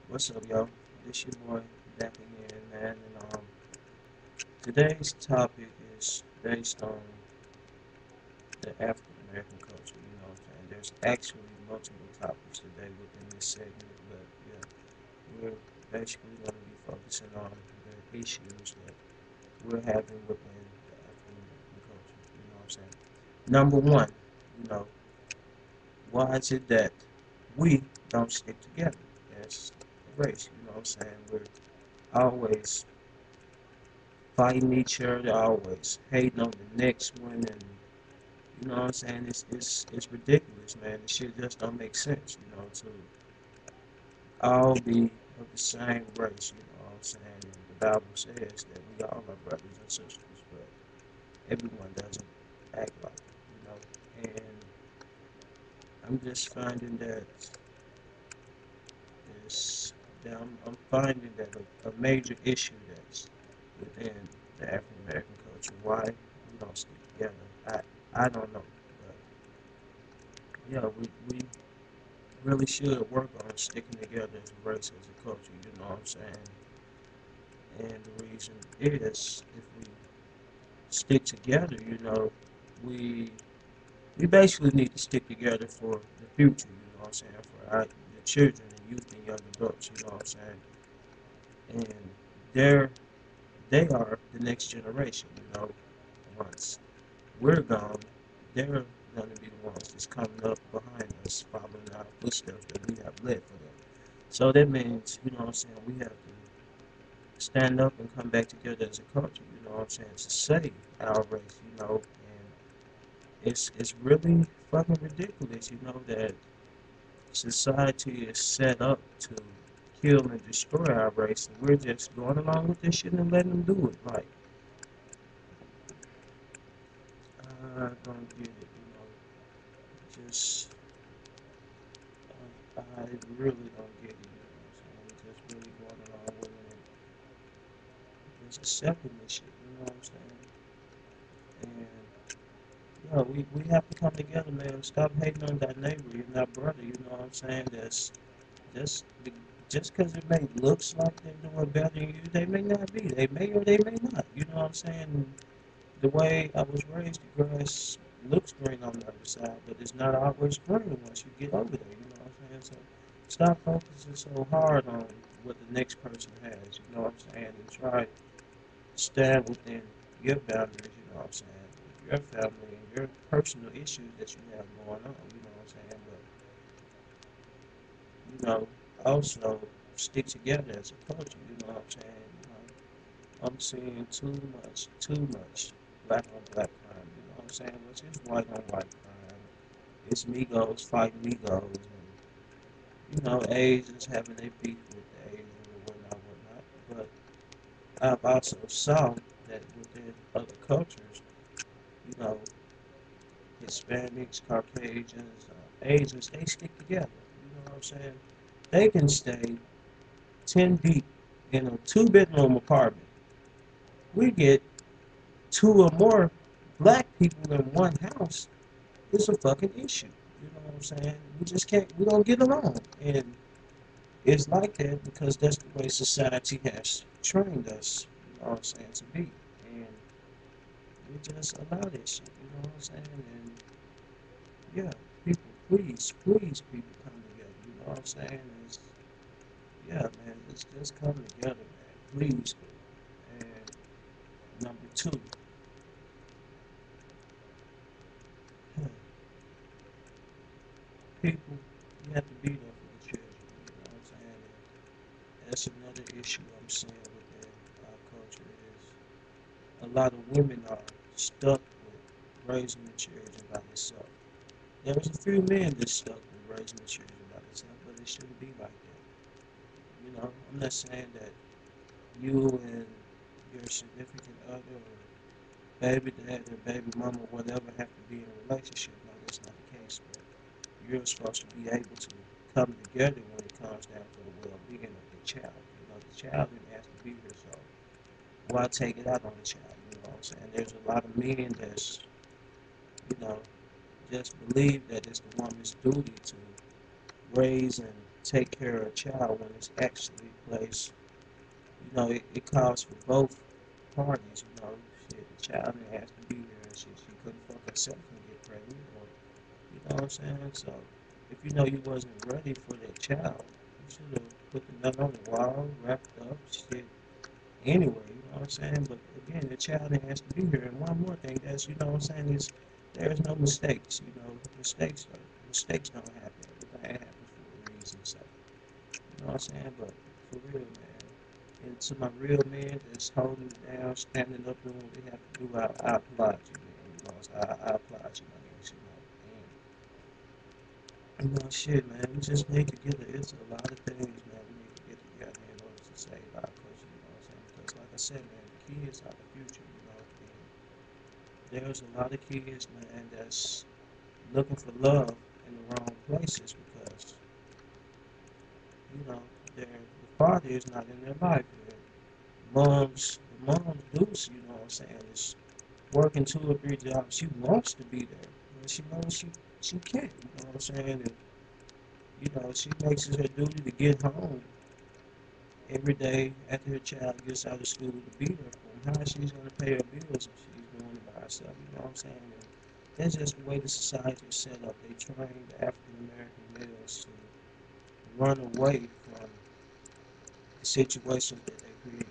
What's up, y'all? This your boy back again, man. And today's topic is based on the African American culture. You know what I'm saying? There's actually multiple topics today within this segment, but yeah, we're basically going to be focusing on the issues that we're having within the African American culture. You know what I'm saying? Number one, you know, why is it that we don't stick together as a race? You know what I'm saying? We're always fighting each other, always hating on the next one, and you know what I'm saying? It's ridiculous, man. The shit just don't make sense, you know, to all be of the same race, you know what I'm saying? And the Bible says that we all are brothers and sisters, but everyone doesn't act like it, you know. And I'm just finding that this, that I'm finding that a major issue that's within the African American culture. Why we don't stick together? I don't know, but yeah, we really should work on sticking together as a race, as a culture. You know what I'm saying? And the reason is, if we stick together, you know, we we basically need to stick together for the future. You know what I'm saying? For the children and youth and young adults. You know what I'm saying? And they're they are the next generation. You know, once we're gone, they're going to be the ones that's coming up behind us, following our footsteps that we have led for them. So that means, you know what I'm saying, we have to stand up and come back together as a culture, you know what I'm saying, to save our race, you know, and it's really fucking ridiculous, you know, that society is set up to kill and destroy our race, and we're just going along with this shit and letting them do it. Like, I don't get it, you know, just I really don't get it, you know what I'm saying? Just really going along with it and just accepting this shit, you know what I'm saying? And yeah, we have to come together, man. Stop hating on that neighbor, you're not brother, you know what I'm saying? That's just just because it may looks like they're doing better than you, they may not be. They may or they may not. You know what I'm saying? The way I was raised, the grass looks green on the other side, but it's not always green once you get over there. You know what I'm saying? So stop focusing so hard on what the next person has. You know what I'm saying? And try to stand within your boundaries. You know what I'm saying? With your family and your personal issues that you have going on. You know what I'm saying? But you know, also stick together as a culture. You know what I'm saying? You know, I'm seeing too much black on black crime. You know what I'm saying? Which is white on white crime. It's Migos fighting Migos, and you know, Asians having their beef with the Asians and whatnot. But I've also saw that within other cultures, you know, Hispanics, Caucasians, Asians, they stick together. You know what I'm saying? They can stay 10 deep in a two-bedroom apartment. We get two or more black people in one house, it's a fucking issue. You know what I'm saying? We just can't, we don't get along. And it's like that because that's the way society has trained us, you know what I'm saying, to be. And we just allow this shit, you know what I'm saying? And yeah, people, please, people come together, you know what I'm saying? It's, yeah, man, just come together, man. Please do. And number two, people, you have to be there for the children, you know what I'm saying? And that's another issue I'm seeing within our culture is a lot of women are stuck with raising the children by themselves. There's a few men that's stuck with raising the children by themselves, but it shouldn't be like that. You know, I'm not saying that you and your significant other or baby dad or baby mama or whatever have to be in a relationship. No, that's not the case. But you're supposed to be able to come together when it comes down to the well-being of the child. You know, the child didn't have to be here, so why take it out on the child? You know what I'm saying? There's a lot of men that's, you know, just believe that it's the woman's duty to raise and take care of a child when it's actually placed. It calls for both parties. Shit, the child didn't have to be here and shit. She couldn't fuck herself and get pregnant, or you know what I'm saying. So if you know you wasn't ready for that child, you should have put the note on the wall, wrapped up, shit. Anyway, you know what I'm saying. But again, the child has to be here. And one more thing, that's you know what I'm saying is there's no mistakes. Mistakes don't happen. Everything happens for a reason. So you know what I'm saying. But for real, man. And to my real men that's holding it down, standing up, doing what they have to do, I applaud you, man. I applaud you, my niggas. Shit, man. We just need to get it. It's a lot of things, man. We need to get together in order to save our country. You know what I'm saying? Because, like I said, man, the kids are the future. And there's a lot of kids, man, that's looking for love in the wrong places because, you know, the father is not in their life. The mom's deuce, you know what I'm saying, is working 2 or 3 jobs. She wants to be there, but she knows she can't. You know what I'm saying? And she makes it her duty to get home every day after her child gets out of school to be there for him. How she's going to pay her bills if she's doing it by herself? You know what I'm saying? And that's just the way the society is set up. They train the African American males to run away from the situations that they create.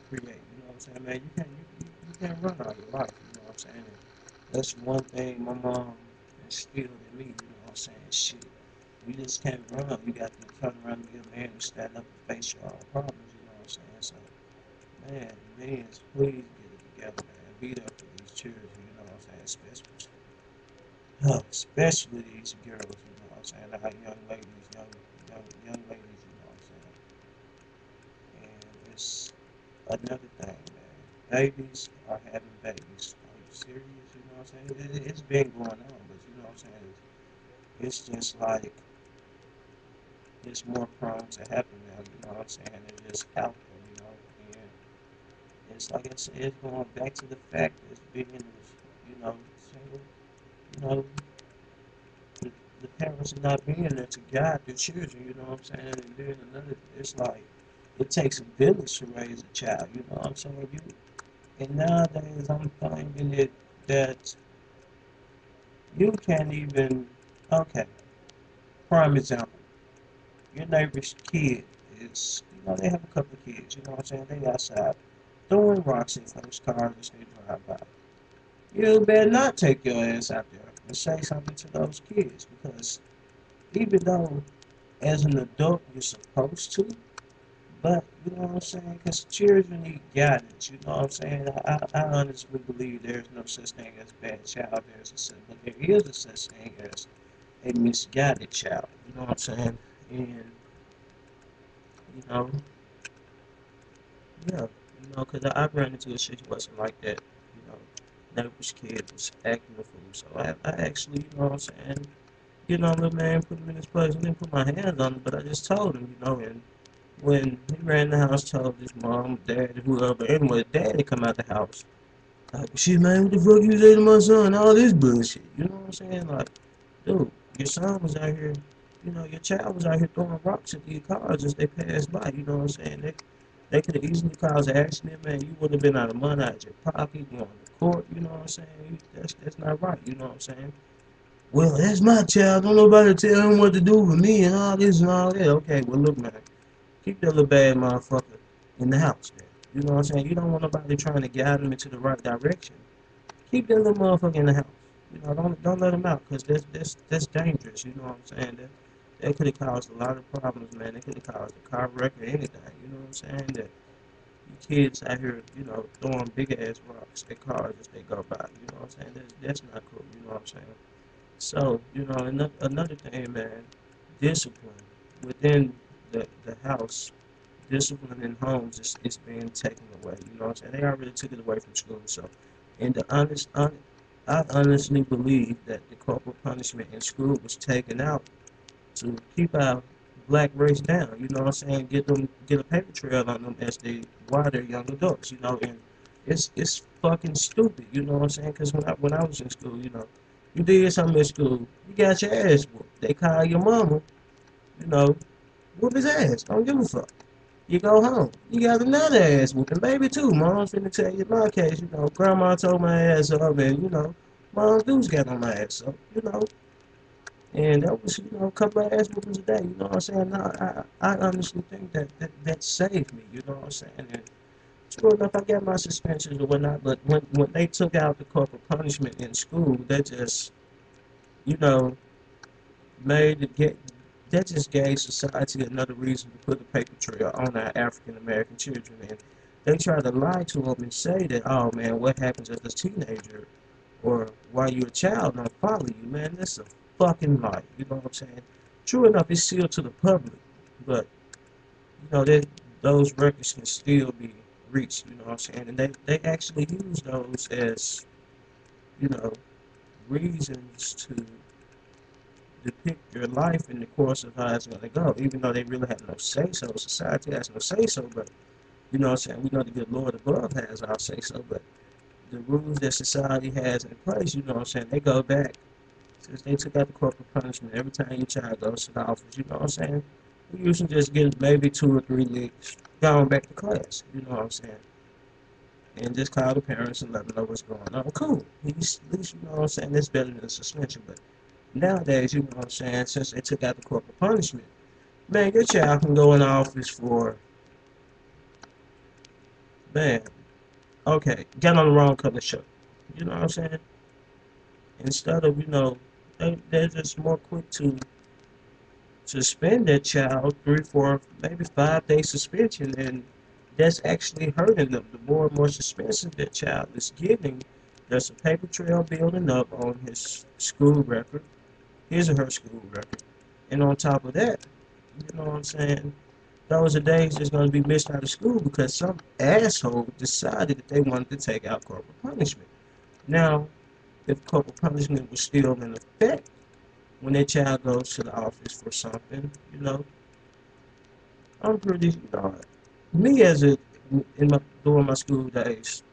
You know what I'm saying, man? You can't run all your life. You know what I'm saying? And that's one thing my mom instilled in me. You know what I'm saying? Shit. You just can't run. You got to turn around and be a man and stand up and face your own problems. You know what I'm saying? So, man, please get it together, man. Be there for these children. You know what I'm saying? Especially these girls. You know what I'm saying? Our young ladies, young ladies. You know what I'm saying? And it's another thing, man. Babies are having babies. Are you serious? You know what I'm saying? It's been going on, but you know what I'm saying? It's just like it's more prone to happen now, you know what I'm saying? It's just out there, and it's like I said, it's going back to the fact that being, single, you know, the parents are not being there to guide their children, you know what I'm saying? And then it's like, it takes a village to raise a child, you know what I'm saying? And nowadays I'm finding that you can't even, okay, prime example. Your neighbor's kid is, they have a couple of kids, you know what I'm saying? They outside throwing rocks at those cars as they drive by. You better not take your ass out there and say something to those kids because even though as an adult you're supposed to, but you know what I'm saying? Because children need guidance, you know what I'm saying? I honestly believe there's no such thing as bad child, but there is a such thing as a misguided child, you know what I'm saying? And you know, yeah, because I've run into a situation like that. Neighbor's kid was acting a fool, so I actually, you know what I'm saying, little man, put him in his place. I didn't put my hands on him, but I just told him, and when he ran the house, told his mom, dad, whoever, anyway, daddy come out the house. Like, shit, man, what the fuck you say to my son? All this bullshit. You know what I'm saying? Like, dude, your son was out here, your child was out here throwing rocks at these cars as they passed by. You know what I'm saying? They could have easily caused an accident, man. You would have been out of money out of your pocket, going to court. You know what I'm saying? That's not right. You know what I'm saying? Well, that's my child. Don't nobody tell him what to do with me and all this and all that. Okay, well, look, man. Keep that little bad motherfucker in the house, man. You know what I'm saying? You don't want nobody trying to guide him into the right direction. Keep that little motherfucker in the house. Don't let him out, because that's dangerous. You know what I'm saying? That could have caused a lot of problems, man. It could have caused a car wreck or anything. You know what I'm saying? That you kids out here, throwing big ass rocks at cars as they go by. You know what I'm saying? That's not cool. You know what I'm saying? So, another thing, man, discipline within the house, discipline in homes is being taken away. You know what I'm saying? They already took it away from school. So, and I honestly believe that the corporal punishment in school was taken out to keep our black race down. You know what I'm saying? Get a paper trail on them as they while they're young adults. And it's fucking stupid. You know what I'm saying? Because when I was in school, you did something in school, you got your ass whooped. They call your mama, you know, Whoop his ass. Don't give a fuck. You go home. You got another ass whooping, baby too. Mom's finna tell you my case, grandma told my ass up and, mom dudes got on my ass up, And that was, a couple of ass whoopings a day, you know what I'm saying? No, I honestly think that saved me, you know what I'm saying? And sure enough, I got my suspensions or whatnot, but when they took out the corporal punishment in school, that just, you know, made it get that just gave society another reason to put a paper trail on our African American children, and they try to lie to them and say that, oh man, what happens as a teenager or while you're a child don't follow you, man. That's a fucking lie. You know what I'm saying? True enough, it's sealed to the public, but that those records can still be reached. You know what I'm saying? And they actually use those as you know reasons to depict your life in the course of how it's going to go, even though they really have no say so. Society has no say so, but you know what I'm saying? We know the good Lord above has our say so, but the rules that society has in place, you know what I'm saying? They go back since they took out the corporal punishment. Every time your child goes to the office, you know what I'm saying? We usually just get maybe 2 or 3 licks, going back to class, you know what I'm saying? And just call the parents and let them know what's going on. Cool. At least you know what I'm saying? That's better than suspension, but nowadays, you know what I'm saying, since they took out the corporal punishment, man, your child can go in office for, man, okay, got on the wrong color shirt. You know what I'm saying? Instead of, they're just more quick to suspend that child 3, 4, maybe 5 day suspension, and that's actually hurting them. The more and more suspension that child is getting, there's a paper trail building up on his school record, his or her school record. And on top of that, you know what I'm saying? Those are days that's going to be missed out of school because some asshole decided that they wanted to take out corporal punishment. Now, if corporal punishment was still in effect when that child goes to the office for something, I'm pretty, me as a, during my school days,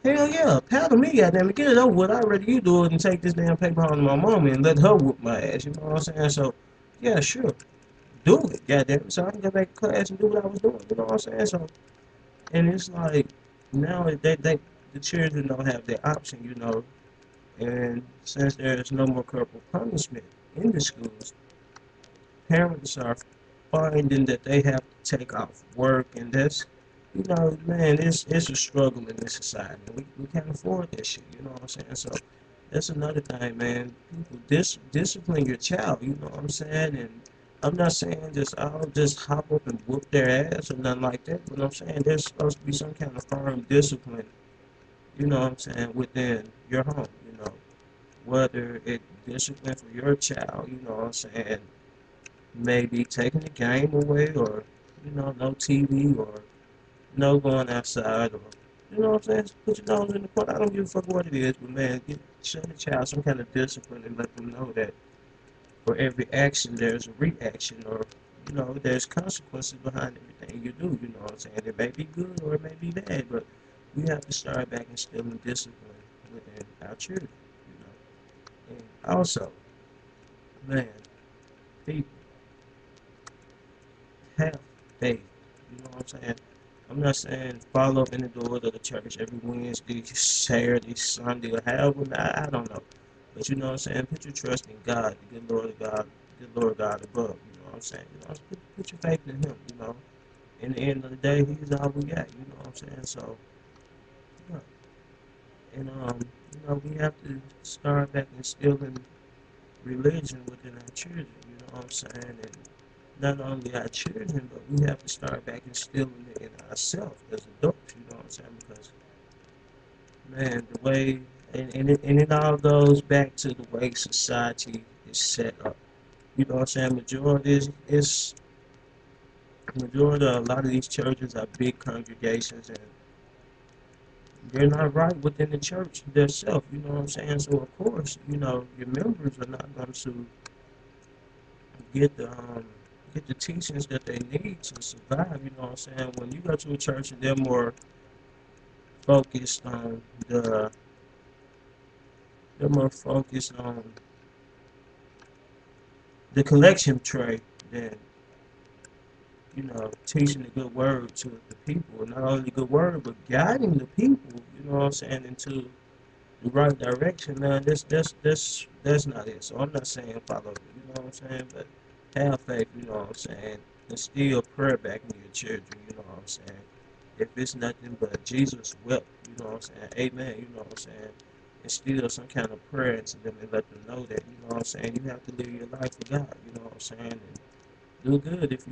hell yeah, paddle me, goddamn it, get it over with. I'd rather you do it and take this damn paper home to my mama and let her whoop my ass, you know what I'm saying? So, yeah, sure, do it, goddamn it, so I can go back to class and do what I was doing, you know what I'm saying? So, and it's like, now the children don't have the option, and since there's no more corporal punishment in the schools, parents are finding that they have to take off work, and that's, man, it's a struggle in this society. We can't afford that shit, you know what I'm saying? So that's another thing, man. People discipline your child, you know what I'm saying? And I'm not saying I'll just hop up and whoop their ass or nothing like that, but I'm saying there's supposed to be some kind of firm discipline, you know what I'm saying, within your home, whether it discipline for your child, you know what I'm saying, maybe taking the game away or, no TV or no going outside or, you know what I'm saying? Just put your nose in the pot. I don't give a fuck what it is, but man, show the child some kind of discipline and let them know that for every action there's a reaction or, there's consequences behind everything you do, you know what I'm saying? It may be good or it may be bad, but we have to start back instilling discipline within our children, you know. And also, man, people have faith. You know what I'm saying? I'm not saying follow up in the doors of the church every Wednesday, Saturday, Sunday, or however. I don't know. But you know what I'm saying? Put your trust in God, the good Lord of God, the Lord God above. You know what I'm saying? Put your faith in Him. In the end of the day, He's all we got. You know what I'm saying? So, yeah. And we have to start back instilling religion within our children. You know what I'm saying? And not only our children, but we have to start back instilling it in ourselves as adults, you know what I'm saying? Because, man, the way, and it all goes back to the way society is set up. You know what I'm saying? Majority of a lot of these churches are big congregations, and they're not right within the church themselves, you know what I'm saying? So, of course, your members are not going to get the um get the teachings that they need to survive. You know what I'm saying? When you go to a church and they're more focused on they're more focused on the collection tray than teaching the good word to the people. Not only the good word, but guiding the people, into the right direction. Now, that's not it. So I'm not saying follow, but have faith, instill prayer back in your children, if it's nothing but Jesus wept, amen, instill some kind of prayer into them and let them know that, you have to live your life for God, and do good if